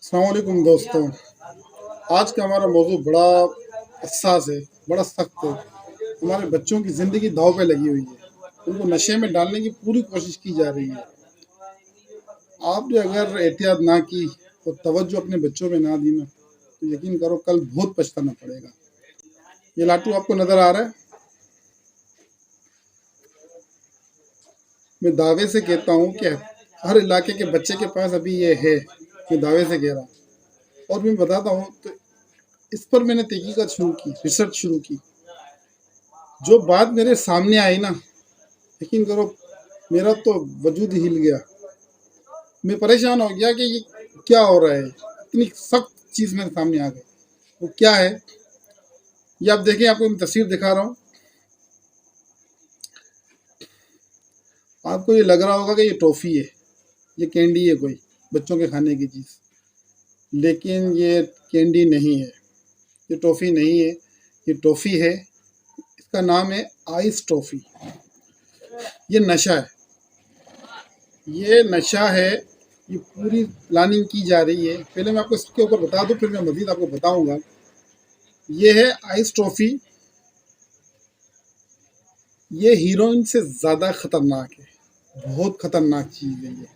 अस्सलाम वालेकुम दोस्तों। आज का हमारा मौजू बड़ा हसास है, बड़ा सख्त है। हमारे बच्चों की ज़िंदगी दांव पे लगी हुई है, उनको नशे में डालने की पूरी कोशिश की जा रही है। आपने अगर एहतियात ना की और तवज्जो अपने बच्चों पे ना दी ना, तो यकीन करो कल बहुत पछताना पड़ेगा। ये लाटू आपको नज़र आ रहा है? मैं दावे से कहता हूँ कि हर इलाके के बच्चे के पास अभी ये है। मैं दावे से कह रहा हूँ और मैं बताता हूँ। तो इस पर मैंने तहकीकात शुरू की, रिसर्च शुरू की। जो बात मेरे सामने आई ना, यकीन करो मेरा तो वजूद ही हिल गया। मैं परेशान हो गया कि ये क्या हो रहा है। इतनी सख्त चीज़ मेरे सामने आ गई। वो क्या है ये आप देखें, आपको मैं तस्वीर दिखा रहा हूँ। आपको ये लग रहा होगा कि ये टॉफ़ी है, ये कैंडी है, कोई बच्चों के खाने की चीज़, लेकिन ये कैंडी नहीं है, ये टॉफ़ी नहीं है, ये टॉफ़ी है। इसका नाम है आइस टॉफ़ी। ये नशा है, ये नशा है। ये पूरी प्लानिंग की जा रही है। पहले मैं आपको इसके ऊपर बता दूं, फिर मैं मज़ीद आपको बताऊंगा। ये है आइस टॉफ़ी। ये हीरोइन से ज़्यादा ख़तरनाक है, बहुत ख़तरनाक चीज़ है ये।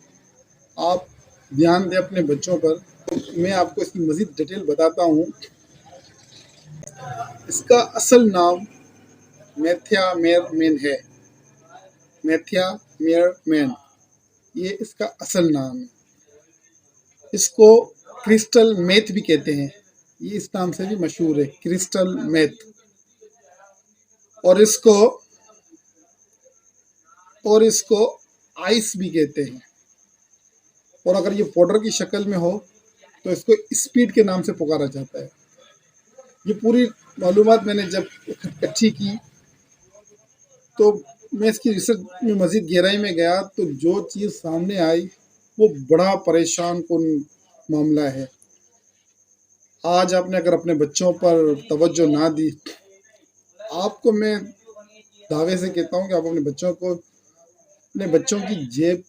आप ध्यान दें अपने बच्चों पर। तो मैं आपको इसकी मज़ीद डिटेल बताता हूँ। इसका असल नाम मेथाम्फेटामिन है, मेथाम्फेटामिन, ये इसका असल नाम है। इसको क्रिस्टल मेथ भी कहते हैं, ये इस नाम से भी मशहूर है, क्रिस्टल मेथ। और इसको आइस भी कहते हैं। और अगर ये पाउडर की शक्ल में हो तो इसको स्पीड के नाम से पुकारा जाता है। ये पूरी मालूमात मैंने जब इकट्ठी की तो मैं इसकी रिसर्च में मज़ीद गहराई में गया, तो जो चीज़ सामने आई वो बड़ा परेशान कुन मामला है। आज आपने अगर अपने बच्चों पर तवज्जो ना दी, आपको मैं दावे से कहता हूँ कि आप अपने बच्चों की जेब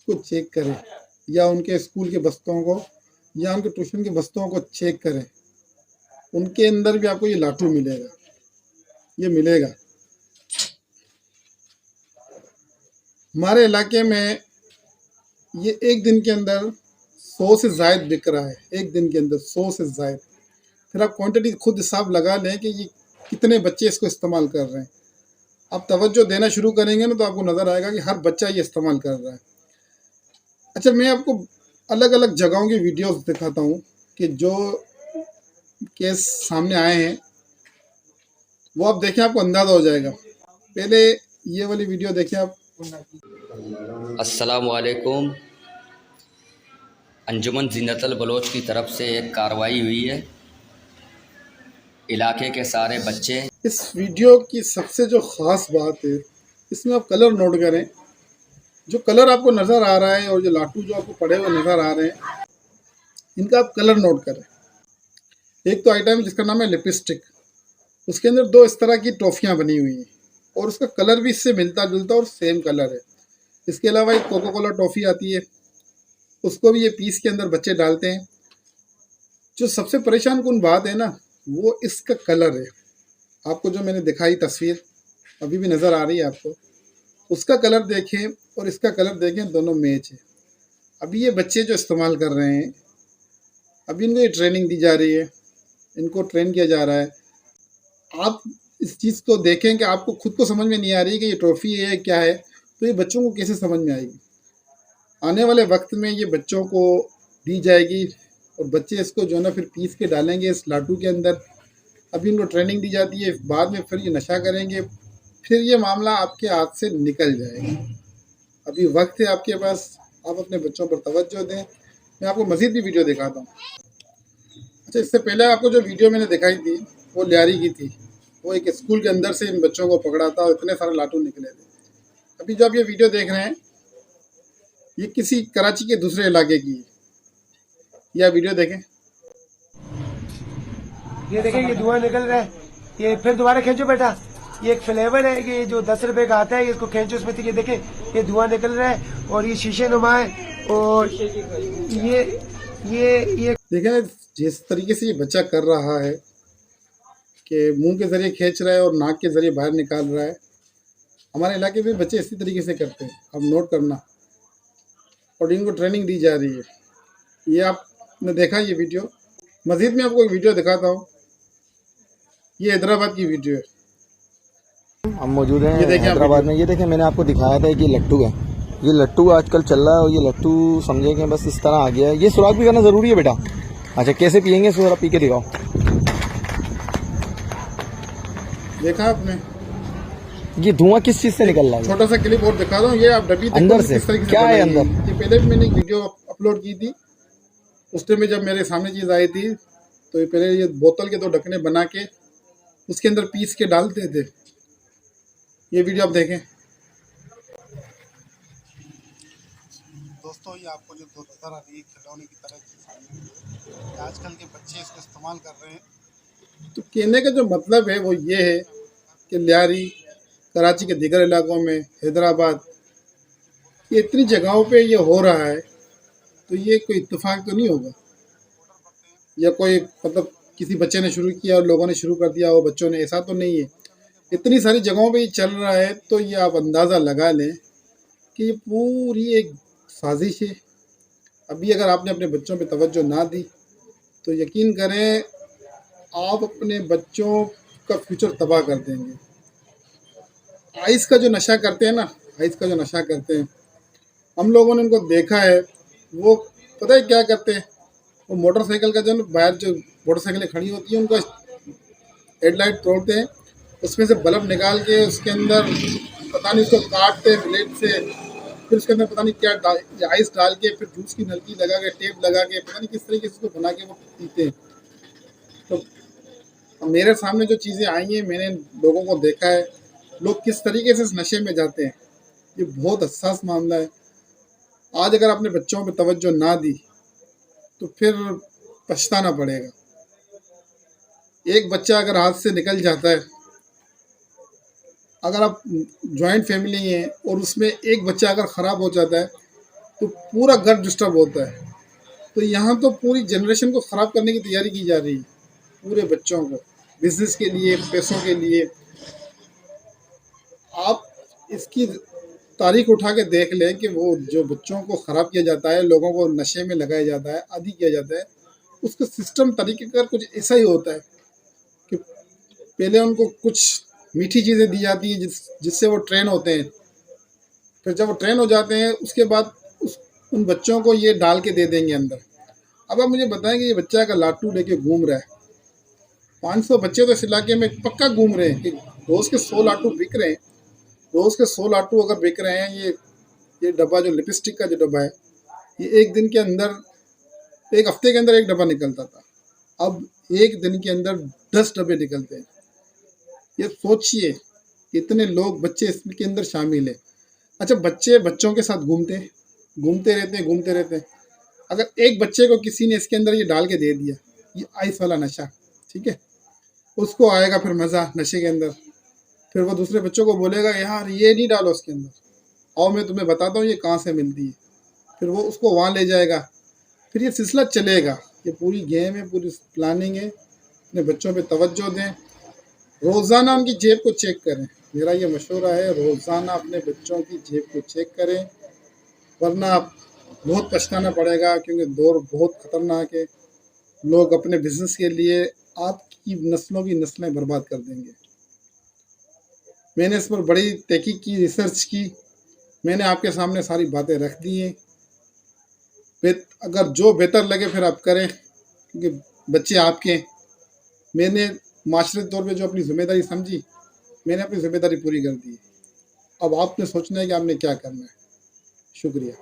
को चेक करें, या उनके स्कूल के बस्तों को, या उनके ट्यूशन के बस्तों को चेक करें। उनके अंदर भी आपको ये लाटू मिलेगा, ये मिलेगा। हमारे इलाके में ये एक दिन के अंदर 100 से ज़ायद बिक रहा है, एक दिन के अंदर 100 से ज़ायद। फिर आप क्वांटिटी खुद हिसाब लगा लें कि ये कितने बच्चे इसको इस्तेमाल कर रहे हैं। आप तवज्जो देना शुरू करेंगे ना, तो आपको नज़र आएगा कि हर बच्चा ये इस्तेमाल कर रहा है। अच्छा, मैं आपको अलग अलग जगहों की वीडियोस दिखाता हूँ कि जो केस सामने आए हैं वो आप देखें, आपको अंदाज़ा हो जाएगा। पहले ये वाली वीडियो देखें आप। अस्सलामु अलैकुम। अंजुमन ज़ीनतुल बलोच की तरफ से एक कार्रवाई हुई है। इलाके के सारे बच्चे, इस वीडियो की सबसे जो ख़ास बात है, इसमें आप कलर नोट करें। जो कलर आपको नज़र आ रहा है और जो लाटू जो आपको पड़े हुए नज़र आ रहे हैं, इनका आप कलर नोट करें। एक तो आइटम जिसका नाम है लिपस्टिक, उसके अंदर दो इस तरह की टॉफ़ियाँ बनी हुई हैं और उसका कलर भी इससे मिलता जुलता और सेम कलर है। इसके अलावा एक कोका कोला टॉफ़ी आती है, उसको भी ये पीस के अंदर बच्चे डालते हैं। जो सबसे परेशान कुन बात है ना, वो इसका कलर है। आपको जो मैंने दिखाई तस्वीर अभी भी नज़र आ रही है आपको, उसका कलर देखें और इसका कलर देखें, दोनों मैच है। अभी ये बच्चे जो इस्तेमाल कर रहे हैं, अभी इनको ये ट्रेनिंग दी जा रही है, इनको ट्रेन किया जा रहा है। आप इस चीज़ को देखें कि आपको खुद को समझ में नहीं आ रही कि ये ट्रॉफ़ी है क्या है, तो ये बच्चों को कैसे समझ में आएगी। आने वाले वक्त में ये बच्चों को दी जाएगी और बच्चे इसको जो है ना फिर पीस के डालेंगे इस लाटू के अंदर। अभी इनको ट्रेनिंग दी जाती है, बाद में फिर ये नशा करेंगे, फिर ये मामला आपके हाथ से निकल जाएगा। अभी वक्त है आपके पास, आप अपने बच्चों पर तवज्जो दें। मैं आपको मज़ीद भी वीडियो दिखाता हूँ। अच्छा, इससे पहले आपको जो वीडियो मैंने दिखाई थी वो लियारी की थी। वो एक स्कूल के अंदर से इन बच्चों को पकड़ा था और इतने सारे लाटू निकले थे। अभी जो आप ये वीडियो देख रहे हैं, ये किसी कराची के दूसरे इलाके की है। यह वीडियो देखें। ये देखें, ये धुआं निकल रहा है। ये फिर दोबारा खींचो बेटा। ये एक फ्लेवर है कि जो 10 रुपए का आता है, इसको खींचो, उसमें ये देखें ये धुआं निकल रहा है और ये शीशे नुमा है। और ये देखें ना, जिस तरीके से ये बच्चा कर रहा है कि मुंह के ज़रिए खींच रहा है और नाक के ज़रिए बाहर निकाल रहा है। हमारे इलाके में बच्चे इसी तरीके से करते हैं, अब नोट करना। और इनको ट्रेनिंग दी जा रही है। ये आपने देखा ये वीडियो। मज़ीद में आपको एक वीडियो दिखाता हूँ। ये हैदराबाद की वीडियो है। हम मौजूद हैं ये देखें आप हैदराबाद में। ये देखें, मैंने आपको दिखाया था कि ये लट्टू है। ये लट्टू आजकल चल रहा है और ये लट्टू समझे कि बस इस तरह आ गया है। ये सुराख भी करना ज़रूरी है बेटा। अच्छा, कैसे पियेंगे इसको, ज़रा पी के दिखाओ। देखा आपने? ये धुआं किस चीज़ से निकल रहा है? छोटा सा क्लिप और दिखा दूँ। ये आप डब्बी देखो अंदर कि से किस तरीके से क्या है बनाई है। अंदर? ये पहले भी मैंने एक वीडियो अपलोड की थी। उस टाइम में जब मेरे सामने चीज़ आई थी तो ये पहले ये बोतल के 2 ढक्कने बना के उसके अंदर पीस के डालते थे। ये वीडियो आप देखें। दोस्तों, ये आपको जो नज़र आ रही है खिलौने की तरह चीज़, आजकल के बच्चे इसको इस्तेमाल कर रहे हैं। तो कहने का जो मतलब है वो ये है कि लियारी, कराची के दीगर इलाकों में, हैदराबाद, ये इतनी जगहों पे ये हो रहा है, तो ये कोई इत्तेफाक तो नहीं होगा या कोई मतलब किसी बच्चे ने शुरू किया और लोगों ने शुरू कर दिया, वो बच्चों ने, ऐसा तो नहीं है। इतनी सारी जगहों पे ये चल रहा है, तो ये आप अंदाज़ा लगा लें कि ये पूरी एक साजिश है। अभी अगर आपने अपने बच्चों पे तवज्जो ना दी तो यकीन करें आप अपने बच्चों का फ्यूचर तबाह कर देंगे। आइस का जो नशा करते हैं ना, आइस का जो नशा करते हैं, हम लोगों ने उनको देखा है। वो पता है क्या करते हैं? वो मोटरसाइकिल का जो बाहर जो मोटरसाइकिलें खड़ी होती हैं उनका हेडलाइट तोड़ते हैं, उसमें से बल्ब निकाल के उसके अंदर पता नहीं उसको काटते हैं ब्लेड से, फिर उसके अंदर पता नहीं क्या आइस डाल के, फिर जूस की नलकी लगा के, टेप लगा के, पता नहीं किस तरीके से उसको बना के वो पीते हैं। तो मेरे सामने जो चीज़ें आई हैं, मैंने लोगों को देखा है, लोग किस तरीके से इस नशे में जाते हैं। ये बहुत हसास मामला है। आज अगर आपने बच्चों पे तवज्जो ना दी तो फिर पछताना पड़ेगा। एक बच्चा अगर हाथ से निकल जाता है, अगर आप जॉइंट फैमिली हैं और उसमें एक बच्चा अगर ख़राब हो जाता है तो पूरा घर डिस्टर्ब होता है। तो यहाँ तो पूरी जनरेशन को ख़राब करने की तैयारी की जा रही है, पूरे बच्चों को, बिजनेस के लिए, पैसों के लिए। आप इसकी तारीख उठा के देख लें कि वो जो बच्चों को ख़राब किया जाता है, लोगों को नशे में लगाया जाता है, आदी किया जाता है, उसका सिस्टम तरीके का कुछ ऐसा ही होता है कि पहले उनको कुछ मीठी चीज़ें दी जाती हैं जिससे वो ट्रेन होते हैं। फिर जब वो ट्रेन हो जाते हैं उसके बाद उन बच्चों को ये डाल के दे देंगे अंदर। अब आप मुझे बताएं कि ये बच्चा का लाटू लेके घूम रहा है, 500 बच्चे तो इस इलाके में पक्का घूम रहे हैं कि रोज़ के 100 लाटू बिक रहे हैं। रोज़ के 100 लाटू अगर बिक रहे हैं, ये डब्बा जो लिपस्टिक का जो डब्बा है, ये एक दिन के अंदर, एक हफ्ते के अंदर एक डब्बा निकलता था, अब एक दिन के अंदर 10 डब्बे निकलते हैं। ये सोचिए इतने लोग, बच्चे इसके अंदर शामिल है। अच्छा, बच्चे बच्चों के साथ घूमते रहते हैं। अगर एक बच्चे को किसी ने इसके अंदर ये डाल के दे दिया, ये आइस वाला नशा, ठीक है, उसको आएगा फिर मज़ा नशे के अंदर। फिर वो दूसरे बच्चों को बोलेगा यार ये नहीं डालो उसके अंदर, और मैं तुम्हें बताता हूँ ये कहाँ से मिलती है। फिर वो उसको वहाँ ले जाएगा, फिर ये सिलसिला चलेगा। ये पूरी गेम है, पूरी प्लानिंग है। अपने बच्चों पे तवज्जो दें, रोज़ाना उनकी जेब को चेक करें। मेरा ये मशवरा है, रोज़ाना अपने बच्चों की जेब को चेक करें, वरना बहुत पछताना पड़ेगा, क्योंकि दौर बहुत ख़तरनाक है। लोग अपने बिजनेस के लिए आपकी नस्लों की नस्लें बर्बाद कर देंगे। मैंने इस पर बड़ी तहकीक की, रिसर्च की, मैंने आपके सामने सारी बातें रख दी हैं। अगर जो बेहतर लगे फिर आप करें, क्योंकि बच्चे आपके हैं। मैंने माशरे तौर पे जो अपनी ज़िम्मेदारी समझी, मैंने अपनी ज़िम्मेदारी पूरी कर दी। अब आपने सोचना है कि आपने क्या करना है। शुक्रिया।